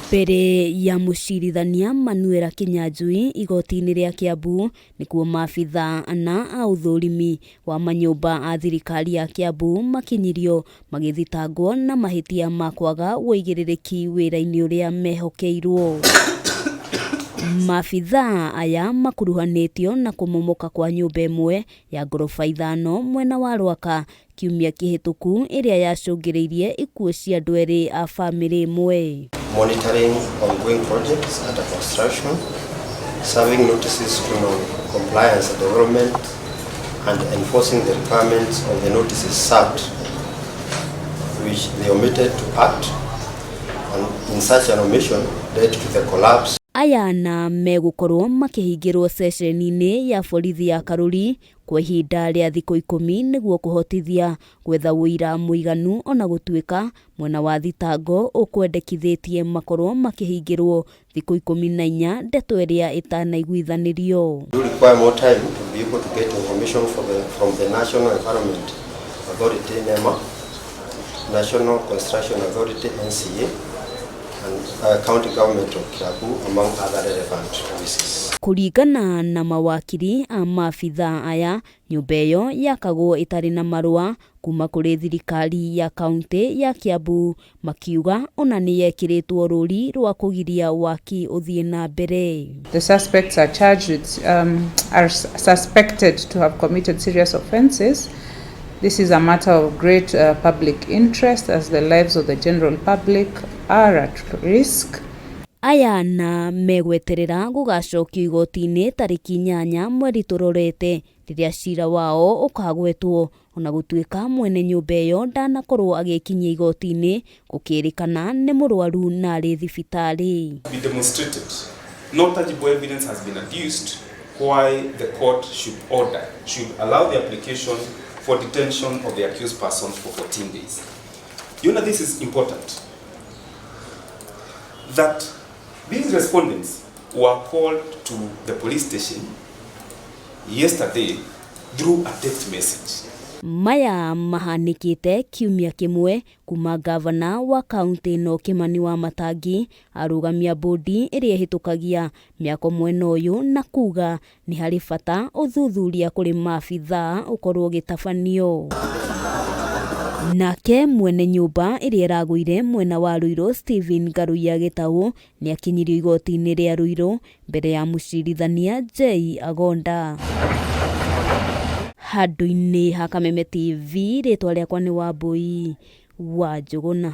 Mbere ya mucirithania Manuela Kinyanjui igoti-ini ria Kiambu nikuo maabitha ana a uthurimi wa manyumba a thirikari ya Kiambu makihingirwo magithitangwo na mahitia ma kwaga uigiririki wira-ini uria mehokeirwo. Maabitha aya makuruhanitio na kumomoka kwa nyumba imwe ya ngorofa 5 mwena wa Ruaka kiumia kihituku iria yacungiriirie ikuo cia andu eri a family imwe. Monitoring ongoing projects under construction, serving notices to non-compliance and development, and enforcing the requirements of the notices served, which they omitted to act, and in such an omission led to the collapse. Aya na megukorwo makihingirwo ceceni-ini ya borithi ya Karuri kwa ihinda ria thiku ikumi niguo kuhotithia gwetha uria muiganu ona gutuika mwena wa thitango ukwendekithitie makorwo makihingirwo thiku 14 ndeto iria itanaiguithanirio. You require more time to be able to get information from the National Environment Authority NEMA, National Construction Authority NCA, and county government of Kiambu, among other relevant offices. Kuringana na mawakiri a maabitha aya, nyumba iyo yakagwo itari na marua kuma kuri thirikari ya kaunti ya Kiambu, makiuga ona ni yekiritwo ruri rwa kugiria waki uthie na mbere. The suspects are charged with, are suspected to have committed serious offences. This is a matter of great public interest as the lives of the general public are at risk. Aya na megweterera gugacokio igoti-ini tariki 8 mweri turorete riria cira wao ukagwetwo ona gutuika mwene nyumba iyo ndanakorwo agikinyia igoti-ini gukirikana ni murwaru na ari thibitari. Be demonstrated. No tangible evidence has been adduced why the court should allow the application for detention of the accused persons for 14 days. You know, this is important. That these respondents were called to the police station yesterday through a text message. Maya mahanikite kiumia kimwe kuma gavana wa kaunti-ini Kimani wa Matangi arugamia bodi iria hitukagia miako mwena uyu na kuga ni hari bata uthuthuria kuri maabitha ukorwo gitafanio. Nake mwene nyumba iria iraguire mwena wa Ruiru Stephen Karuri agitau ni akinyirio igoti-ini ria Ruiru mbere ya mucirithania J Agonda. Handu-ini ha Kameme TV ritwa riakwa ni Wambui wa Njuguna.